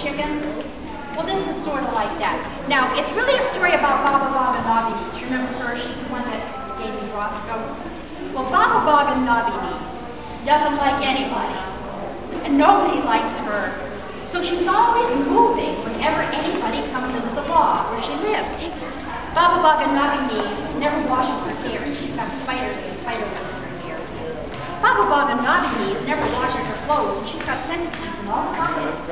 chicken? Well, this is sort of like that. Now, it's really a story about Babba Knobby Knees. You remember her? She's the one that gave me Roscoe. Well, Babba Knobby Knees doesn't like anybody, and nobody likes her. So she's always moving whenever anybody comes into the bog where she lives. Babba Knobby Knees never washes her hair. She's got spiders and spider webs in her hair. Babba Knobby Knees never washes her clothes, and she's got centipedes in all the pockets.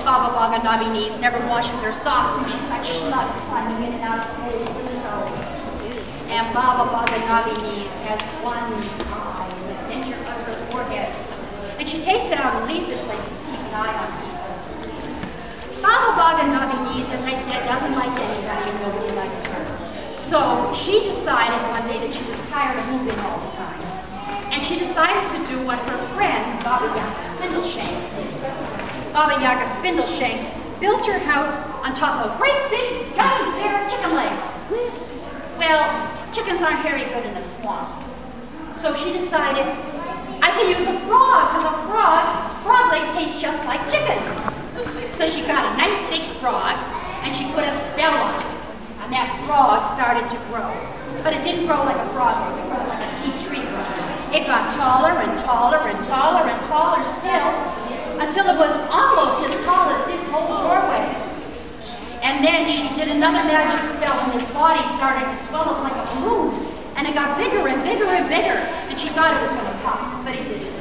Babba Knobby Knees never washes her socks, and she's got slugs climbing in and out of holes in her toes. And Babba Knobby Knees has one eye in the center of her forehead, and she takes it out and leaves it places to keep an eye on people. Babba Knobby Knees, as I said, doesn't like anybody and nobody likes her. So she decided one day that she was tired of moving all the time. And she decided to do what her friend, Babba Spindleshanks, did. Babba Spindleshanks built her house on top of a great big giant pair of chicken legs. Well, chickens aren't very good in a swamp. So she decided, I can use a frog, because frog legs taste just like chicken. So she got a nice big frog, and she put a spell on it. And that frog started to grow. But it didn't grow like a frog grows, it grows like a tree grows. It got taller and taller and taller and taller still, until it was almost as tall as this whole doorway. And then she did another magic spell, and his body started to swell up like a balloon. And it got bigger and bigger and bigger, and she thought it was going to pop, but it didn't.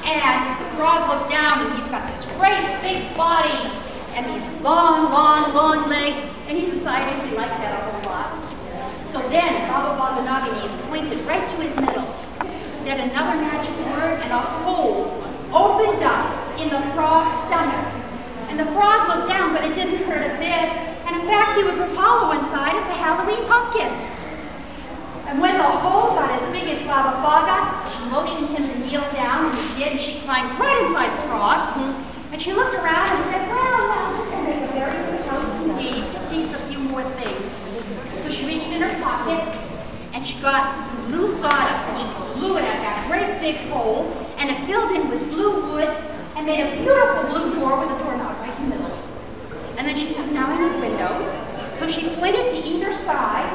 And the frog looked down, and he's got this great big body and these long, long, long legs, and he decided he liked that a whole lot. So then Babba Knobby Knees pointed right to his middle, said another magic word, and a hole opened up in the frog's stomach. And the frog looked down, but it didn't hurt a bit, and in fact he was as hollow inside as a Halloween pumpkin. And when the hole got as big as Babba, she motioned him to kneel down, and he did, and she climbed right inside the frog. And she looked around and said, well, this will make a very good house indeed. Just needs a few more things. So she reached in her pocket, and she got some blue sawdust, and she blew it at that great big hole, and it filled in with blue wood, and made a beautiful blue door with a doorknob right in the middle. And then she says, now I need windows. So she pointed to either side,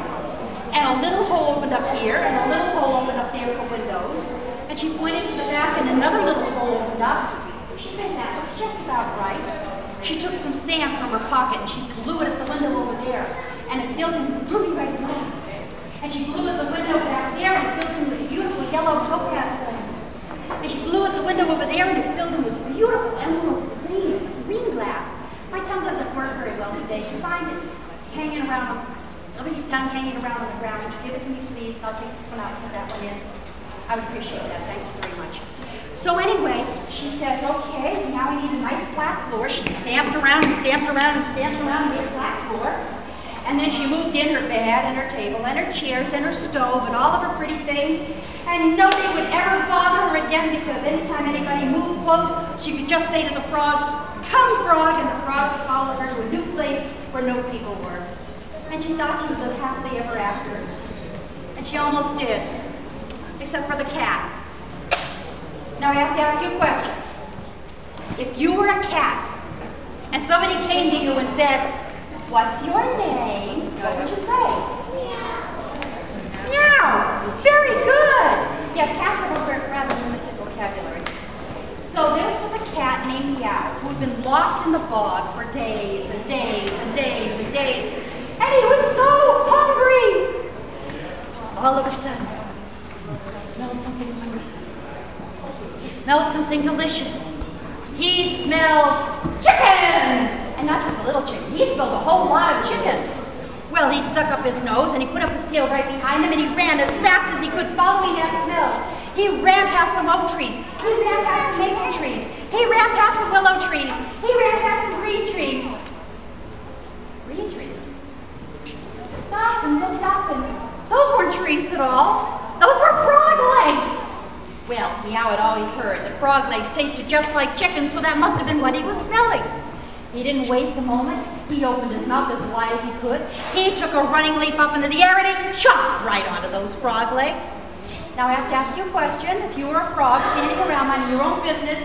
and a little hole opened up here, and a little hole opened up there for windows. And she pointed to the back, and another little hole opened up. She says, that looks just about right. She took some sand from her pocket, and she blew it at the window over there, and it filled in with ruby red glass. And she blew at the window back there, and it filled in with beautiful yellow topaz glass. And she blew at the window over there, and it filled in with beautiful emerald green glass. My tongue doesn't work very well today, so find it hanging around. Somebody's tongue hanging around on the ground. Would you give it to me, please? I'll take this one out and put that one in. I would appreciate that. Thank you very much. So anyway, she says, okay, now we need a nice flat floor. She stamped around and stamped around and stamped around and made a flat floor. And then she moved in her bed and her table and her chairs and her stove and all of her pretty things. And nobody would ever bother her again, because anytime anybody moved close, she could just say to the frog, come frog, and the frog would follow her to a new place where no people were. And she thought she would live happily ever after. And she almost did, except for the cat. Now I have to ask you a question. If you were a cat, and somebody came to you and said, what's your name? What would you say? Meow. Meow. Very good. Yes, cats have a rather limited vocabulary. So this was a cat named Meow, who had been lost in the bog for days and days and days and days. And he was so hungry. All of a sudden, he smelled something wonderful. He smelled something delicious. He smelled chicken! And not just a little chicken, he smelled a whole lot of chicken. Well, he stuck up his nose and he put up his tail right behind him, and he ran as fast as he could, following that smell. He ran past some oak trees. He ran past some maple trees. He ran past some willow trees. He ran past some green trees. Green trees? Stopped and looked up, and those weren't trees at all. Those were frog legs. Well, Meow had always heard that frog legs tasted just like chicken, so that must have been what he was smelling. He didn't waste a moment. He opened his mouth as wide as he could. He took a running leap up into the air, and he chomped right onto those frog legs. Now I have to ask you a question. If you were a frog standing around minding your own business,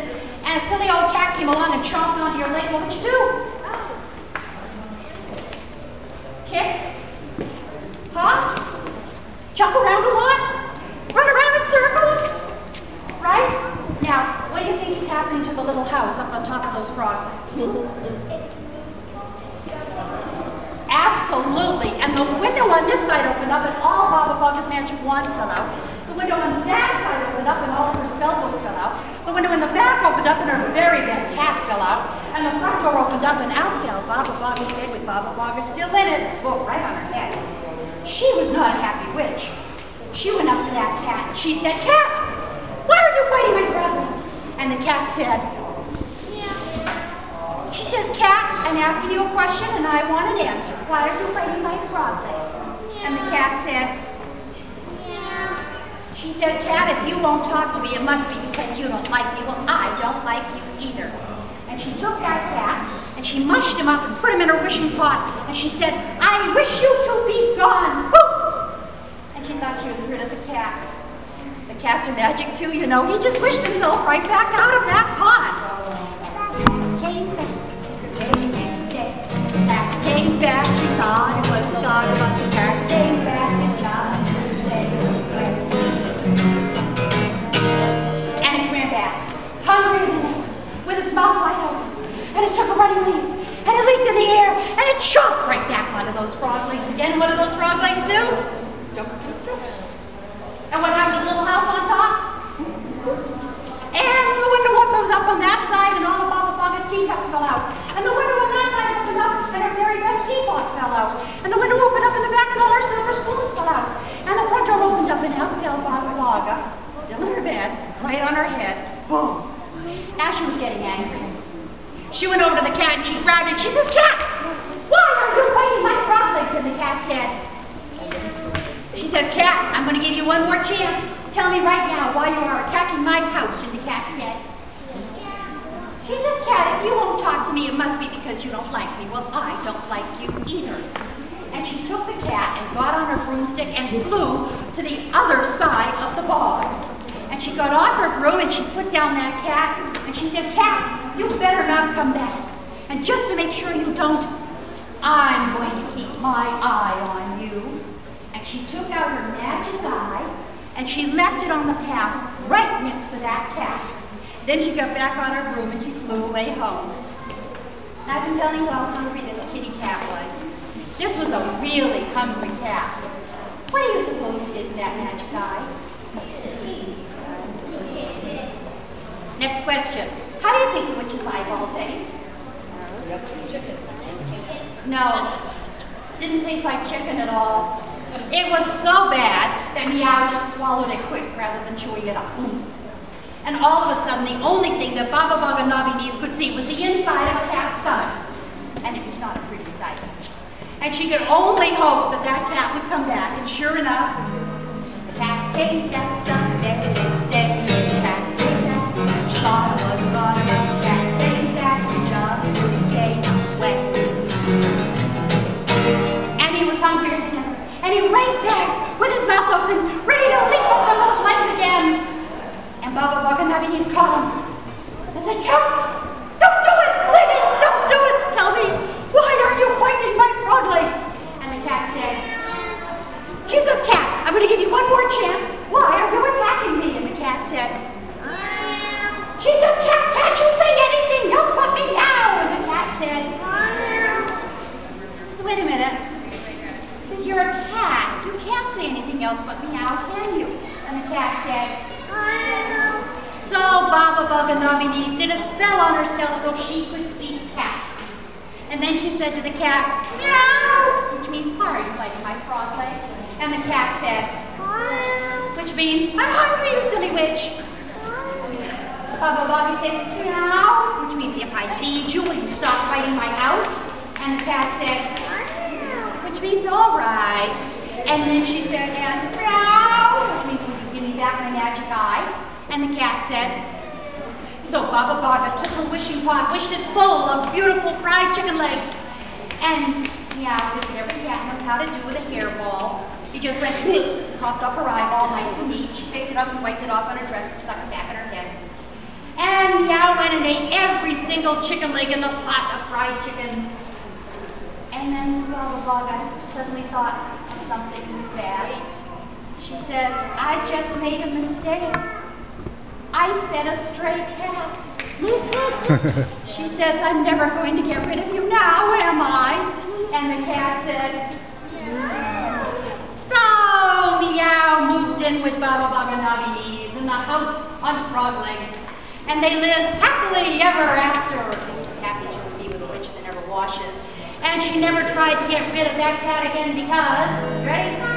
and and a silly old cat came along and chomped onto your leg, what would you do? Kick? Huh? Jump around a lot? Run around in circles? Right? Now, what do you think is happening to the little house up on top of those frog legs? Absolutely. And the window on this side opened up and all Babba Baga's magic wands fell out. The window on that side opened up and all of her spell books fell out. The window in the back opened up and her very best hat fell out. And the front door opened up and out fell Babba Baga's head with Babba Baga still in it. Oh, right on her head. She was not a happy witch. She went up to that cat and she said, "Cat, why are you biting my frog legs?" And the cat said, she says, "Cat, I'm asking you a question and I want an answer. Why are you biting my frog legs?" And the cat said, she says, "Cat, if you won't talk to me, it must be because you don't like me. Well, I don't like you either." And she took that cat and she mushed him up and put him in her wishing pot. And she said, "I wish you to be gone." Poof! And she thought she was rid of the cat. The cats are magic too, you know. He just wished himself right back out of that pot. Came back. Cat came back, she thought it was a dog, but the cat came back and just stayed away. And it ran back, hungry than ever, with its mouth wide open. And it took a running leap, and it leaped in the air, and it chomped right back onto those frog legs again. What do those frog legs do? Jump, jump, jump. And what happened to the little house on top? And the window opened up on that side, and all of Babba Baga's teacups fell out. And the window on that side opened up, and her very best teapot fell out. And the window opened up in the back, and all her silver spoons fell out. And the front door opened up, and out fell Babba Baga, still in her bed, right on her head. Boom. Now she was getting angry. She went over to the cat, and she grabbed it. She says, "Cat, why are you biting my frog legs?" And the cat said, she says, "Cat, I'm going to give you one more chance. Tell me right now why you are attacking my house." And the cat said, she says, "Cat, if you won't talk to me, it must be because you don't like me. Well, I don't like you either." And she took the cat and got on her broomstick and flew to the other side of the bog. And she got off her broom and she put down that cat and she says, "Cat, you better not come back. And just to make sure you don't, I'm going to keep my eye on you." And she took out her magic eye and she left it on the path right next to that cat. Then she got back on her broom and she flew away home. And I've been telling you how hungry this kitty cat was. This was a really hungry cat. What do you suppose he did with that magic eye? Next question. How do you think a witch's eyeball tastes? Chicken. No, didn't taste like chicken at all. It was so bad that Meow just swallowed it quick rather than chewing it up. And all of a sudden, the only thing that Babba Knobby Knees could see was the inside of a cat's stomach. And it was not a pretty sight. And she could only hope that that cat would come back. And sure enough, the cat came back the next day. The cat came back, and Shaw was gone. The cat came back just to stay away. And he was hungrier than ever. And he raced back with his mouth open, ready to leap up on those legs again. And Babba Knobby Knees caught him and said, "Cat, don't do it, please, don't do it. Tell me, why are you biting my frog legs?" And the cat said, she says, "Cat, I'm going to give you one more chance. Why are you attacking me?" And the cat said, she says, "Cat, can't you say anything else but meow?" And the cat said, she says, "Wait a minute." She says, "You're a cat. You can't say anything else but meow, can you?" And the cat said, so Babba Knobby Knees did a spell on herself so she could speak cat. And then she said to the cat, "Meow," which means, "Why are you biting my frog legs?" And the cat said, which means, "I'm hungry, you silly witch." Babba said, "Meow," which means, "If I feed you, will you stop biting my house?" And the cat said, which means, "All right." And then she said, and meow, which means, "Will you give me back my magic eye?" And the cat said, so Babba took her wishing pot, wished it full of beautiful fried chicken legs. And Meow did what every cat knows how to do with a hairball. He just went, coughed up her eyeball, nice and neat. She picked it up and wiped it off on her dress and stuck it back in her head. And Meow went and ate every single chicken leg in the pot of fried chicken. And then Baba Vaga suddenly thought of something bad. She says, I just made a mistake. I fed a stray cat. She says, I'm never going to get rid of you now, am I? And the cat said, so Meow moved in with Babba Knobby Knees in the house on frog legs. And they lived happily ever after, or at least as happy as you would be with a witch that never washes. And she never tried to get rid of that cat again because, ready?